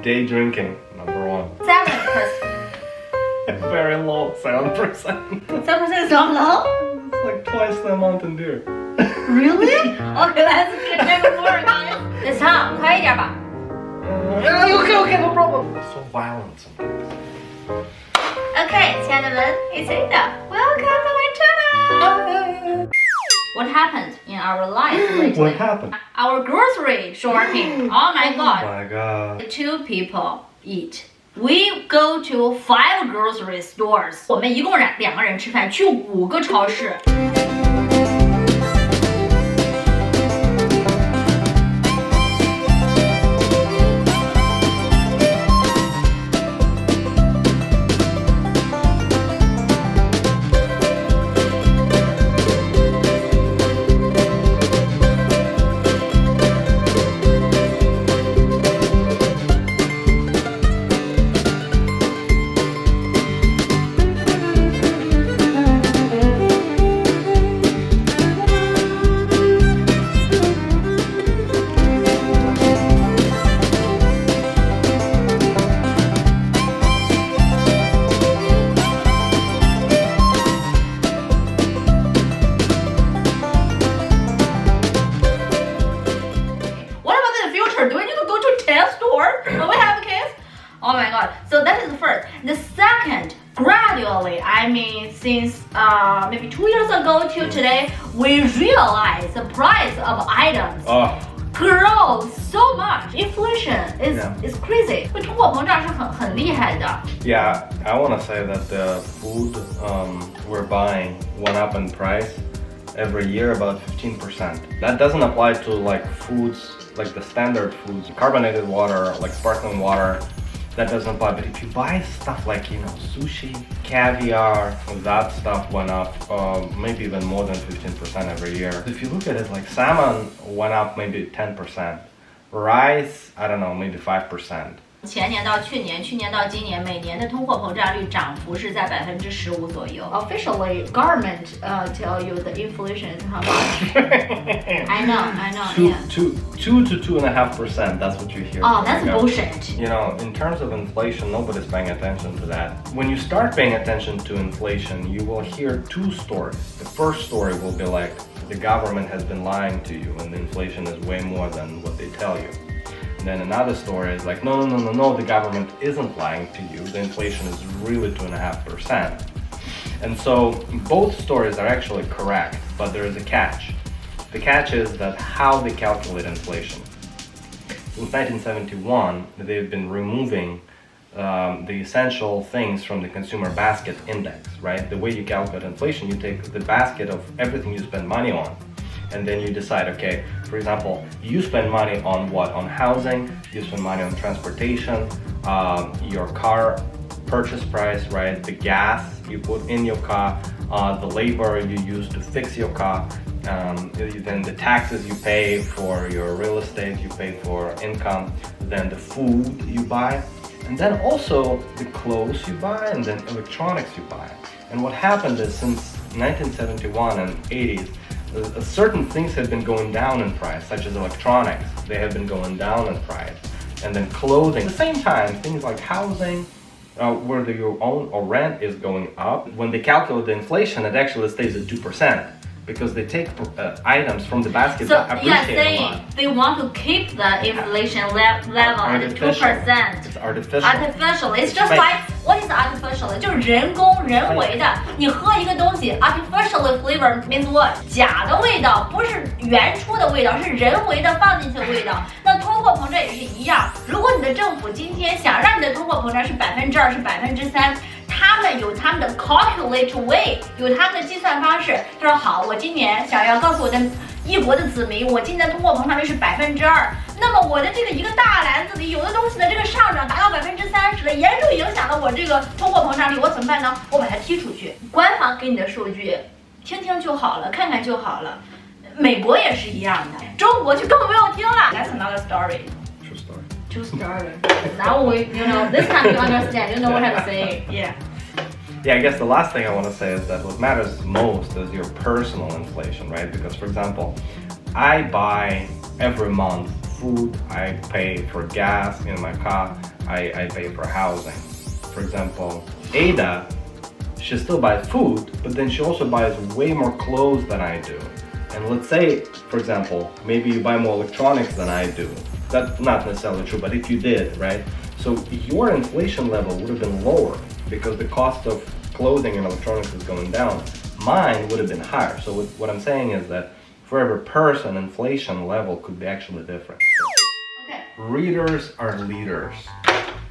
Day drinking, number one. 7%. Very low, 7%. 7% is not low? It's like twice the amount in beer. Really? Okay, let's get more, guys. It's time. 快一点吧。Okay, no problem. So violent sometimes. Okay, 亲爱的们 it's Ada. Welcome to my channel. What happened in our life lately? What happened? Our grocery shopping. Oh my Oh god. my god. 2 people eat. We go to 5 grocery stores. 我们一共2个人吃饭，去5个超市。Oh my god, so that is the first. The second, gradually, I mean since maybe 2 years ago till today, we realize the price of items grows so much. Inflation is crazy. 通货膨胀是很厉害的。Yeah, I want to say that the food we're buying went up in price every year about 15%. That doesn't apply to like foods, like the standard foods, carbonated water, like sparkling water. That doesn't apply, but if you buy stuff like, you know, sushi, caviar, that stuff went up maybe even more than 15% every year. If you look at it, like salmon went up maybe 10%, rice, I don't know, maybe 5%. 前年到去年，去年到今年，每年的通货膨胀率涨幅是在15%左右。Officially, government tell you the inflation is how much? I know, yeah. 2 to 2.5%. That's what you hear. Oh, that's bullshit. You know, in terms of inflation, nobody's paying attention to that. When you start paying attention to inflation, you will hear 2 stories. The first story will be like, the government has been lying to you and the inflation is way more than what they tell you. And then another story is like, no, the government isn't lying to you. The inflation is really 2.5%. And so both stories are actually correct, but there is a catch. The catch is that how they calculate inflation. Since 1971, they've been removing the essential things from the consumer basket index, right? The way you calculate inflation, you take the basket of everything you spend money on, and then you decide, okay, for example, you spend money on what? On housing, you spend money on transportation, your car purchase price, right? The gas you put in your car, the labor you use to fix your car, then the taxes you pay for your real estate, you pay for income, then the food you buy, and then also the clothes you buy, and then electronics you buy. And what happened is since 1971 and 80s, certain things have been going down in price, such as electronics. They have been going down in price. And then clothing. At the same time, things like housing, whether you own or rent, is going up. When they calculate the inflation, it actually stays at 2%. Because they take items from the basket that appreciate a lot. They want to keep the inflation level at 2%. It's artificial. Artificial. It's just like, what is artificial? 就是人工、人为的。你喝一个东西 artificially flavored means what? 假的味道，不是原初的味道，是人为的放进去的味道。那通货膨胀也是一样。如果你的政府今天想让你的通货膨胀是2%、是3%，他们有他们的 calculate way， 有他们的计算方式。他说好，我今年想要告诉我的一国的子民，我今年通货膨胀率是2%。那么我的这个一个大篮子里有的东西的这个上涨达到30%了，严重影响了我这个通货膨胀率，我怎么办呢？我把它踢出去。官方给你的数据，听听就好了，看看就好了。美国也是一样的，中国就更不用听了。That's another story. True story. Now this time you understand. You know what I'm saying. Yeah. Yeah, I guess the last thing I want to say is that what matters most is your personal inflation, right? Because, for example, I buy every month food, I pay for gas in my car, I pay for housing. For example, Ada, she still buys food, but then she also buys way more clothes than I do. And let's say, for example, maybe you buy more electronics than I do. That's not necessarily true, but if you did, right? So your inflation level would have been lower because the cost of clothing and electronics is going down. Mine would have been higher. So what I'm saying is that for every person, inflation level could be actually different. Okay. Readers are leaders.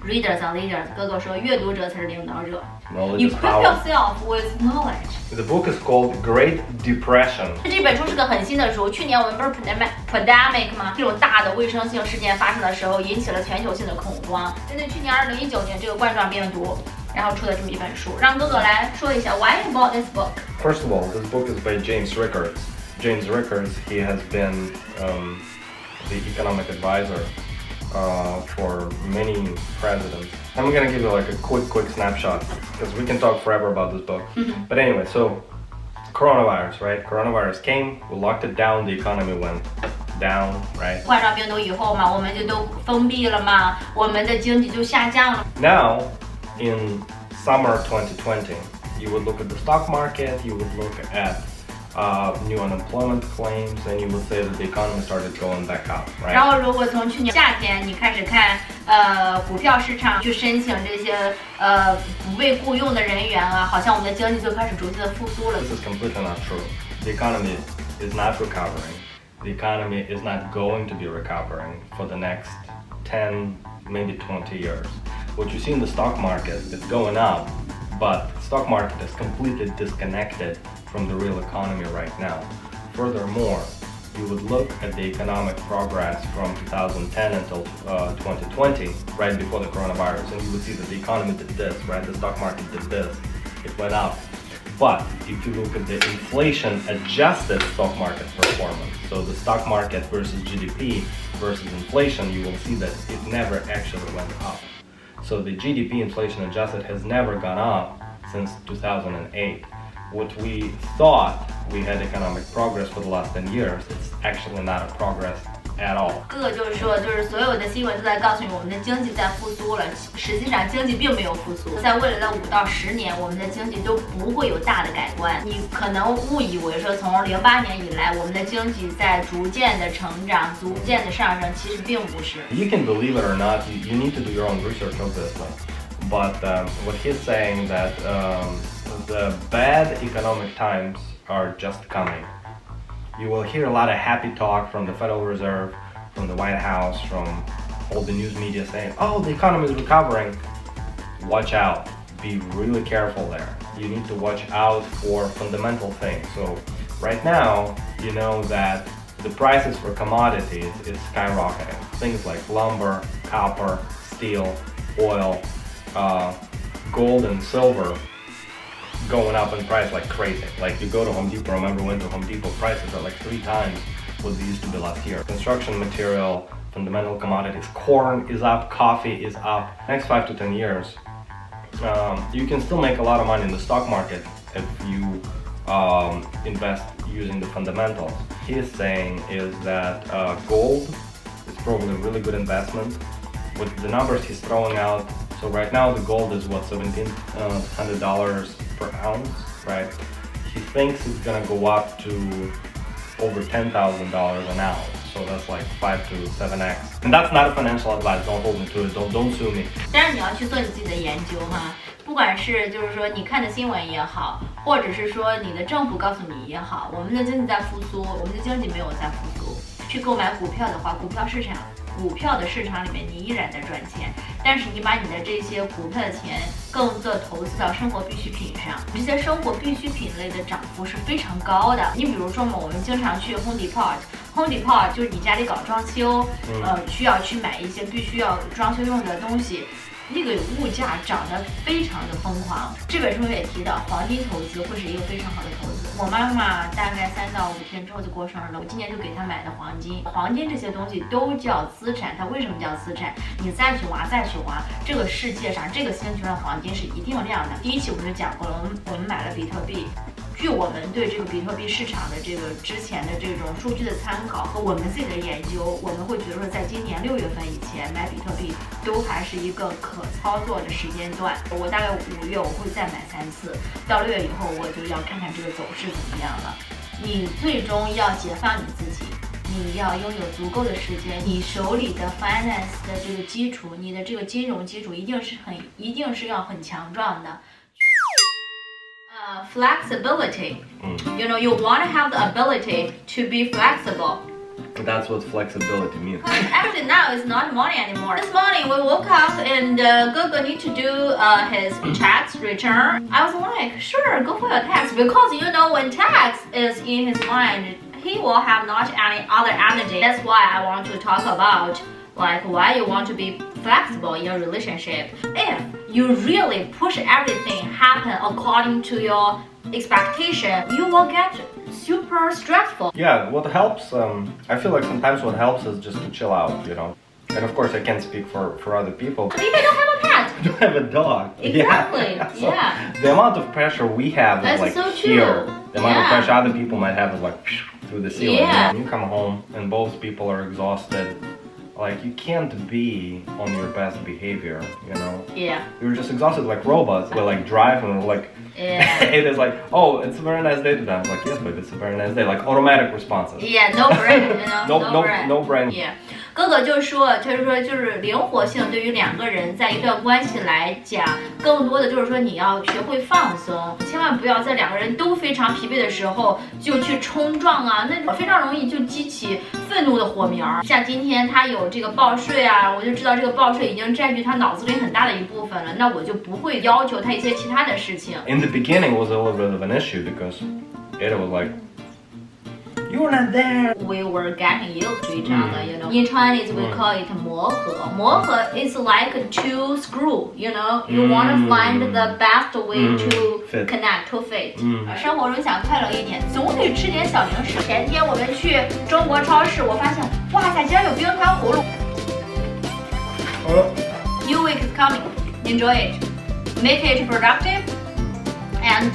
Readers are leaders. 哥哥说，阅读者才是领导者。Knowledge You is equip power. yourself with knowledge. The book is called Great Depression. 这本书是个很新的书。去年我们不是 pandemic 吗？这种大的卫生性事件发生的时候，引起了全球性的恐慌。针对去年2019年这个冠状病毒，然后出的这么一本书，让哥哥来说一下 Why you bought this book? First of all, this book is by James Rickards. James Rickards, he has been the economic advisor for many presidents. I'm gonna give you like a quick snapshot because we can talk forever about this book. But anyway, so coronavirus, right? Coronavirus came, we locked it down, the economy went down, right? 冠状病毒以后嘛，我们就都封闭了嘛，我们的经济就下降了。Now, in summer 2020, you would look at the stock market, you would look at new unemployment claims, and you would say that the economy started going back up, 然 right? 后如果从去年夏天你开始看，股票市场去申请这些不被雇佣的人员啊，好像我们的经济就开始逐渐的复苏了。 This is completely not true. The economy is not recovering. The economy is not going to be recovering for the next 10, maybe 20 years. What you see in the stock market is going up, but the stock market is completely disconnected from the real economy right now. Furthermore, you would look at the economic progress from 2010 until 2020, right before the coronavirus, and you would see that the economy did this, right? The stock market did this. It went up. But if you look at the inflation-adjusted stock market performance, so the stock market versus GDP versus inflation, you will see that it never actually went up. So the GDP inflation-adjusted has never gone up since 2008. What we thought we had economic progress for the last 10 years, it's actually not a progress at all. 哥哥就是说，就是所有的新闻都在告诉你我们的经济在复苏了，实际上经济并没有复苏，在未来的5到10年，我们的经济都不会有大的改观。你可能误以为说从08年以来，我们的经济在逐渐的成长、逐渐的上升，其实并不是。You can believe it or not, you need to do your own research obviously. But what he's saying that the bad economic times are just coming. You will hear a lot of happy talk from the Federal Reserve, from the White House, from all the news media saying, oh, the economy is recovering. Watch out. Be really careful there. You need to watch out for fundamental things. So right now, you know that the prices for commodities is skyrocketing. Things like lumber, copper, steel, oil, gold and silver going up in price like crazy. Like you go to Home Depot, remember we went to Home Depot, prices are like 3 times what they used to be last year. Construction material, fundamental commodities, corn is up, coffee is up. Next 5 to 10 years, you can still make a lot of money in the stock market if you invest using the fundamentals. He is saying is that gold is probably a really good investment. With the numbers he's throwing out, so right now the gold is what, $1,700 per ounce, right? He thinks it's gonna go up to over $10,000 an ounce, so that's like 5 to 7x. And that's not a financial advice. Don't hold me to it. Don't sue me. 但是你要去做你自己的研究哈，不管是就是说你看的新闻也好，或者是说你的政府告诉你也好，我们的经济在复苏，我们的经济没有在复苏。去购买股票的话，股票的市场里面你依然在赚钱，但是你把你的这些股票的钱更多投资到生活必需品上，这些生活必需品类的涨幅是非常高的。你比如说嘛，我们经常去 Home Depot 就是你家里搞装修，需要去买一些必须要装修用的东西。那个物价涨得非常的疯狂。这本书也提到，黄金投资会是一个非常好的投资。我妈妈大概3到5天之后就过生日了，我今年就给她买的黄金。黄金这些东西都叫资产，它为什么叫资产？你再去挖，这个世界上这个星球上黄金是一定量的。第一期我们就讲过了，我们买了比特币。据我们对这个比特币市场的这个之前的这种数据的参考和我们自己的研究，我们会觉得说，在今年6月份以前买比特币都还是一个可操作的时间段。我大概5月我会再买3次，到6月以后我就要看看这个走势怎么样了。你最终要解放你自己。你要拥有足够的时间，你手里的 finance 的这个基础，你的这个金融基础一定是要很强壮的。Flexibility. You know, you want to have the ability to be flexible. That's what flexibility means. Actually, now it's not morning anymore. This morning we woke up and Gogo need to do his tax return. I was like, sure, go for your tax because you know when tax is in his mind, he will have not any other energy. That's why I want to talk about like why you want to be flexible in your relationship. If you really push everything happen according to your expectation, you will get super stressful. Yeah, what helps, I feel like sometimes what helps is just to chill out, you know. And of course I can't speak for other people. Maybe I don't have a pet. I don't have a dog. Exactly, So yeah. The amount of pressure we have is That's like so true. here. The amount of Yeah. pressure other people might have is like through the ceiling. Yeah. You come home and both people are exhausted. Like you can't be on your best behavior, you know. Yeah. You're just exhausted like robots. We're like drive and we're like Yeah. it is like, oh, it's a very nice day today. I'm like, yes, but it's a very nice day. Like automatic responses. Yeah, no brain, you know. No brain. Yeah. 哥哥就说，就是灵活性对于2个人在一段关系来讲，更多的就是说你要学会放松，千万不要在2个人都非常疲惫的时候就去冲撞啊，那种非常容易就激起愤怒的火苗。像今天他有这个报税啊，我就知道这个报税已经占据他脑子里很大的一部分了，那我就不会要求他一些其他的事情。In the beginning was a little bit of an issue because it was like, you were not there. We were getting used to each other, you know. In Chinese, we call it 磨合。磨合 is like to screw, you know. You want to find the best way to Fit. connect, to fit. 生活中想快乐一点，总得吃点小零食。前天我们去中国超市，我发现，哇塞，竟然有冰糖葫芦。New week is coming. Enjoy it. Make it productive. And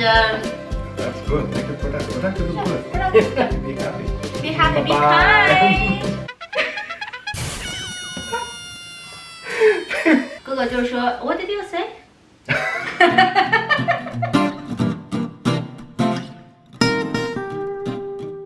That's good. Make it productive. Productive is good. productive. Be happy. Be happy, be Bye-bye. kind. 哥哥就说 What did you say?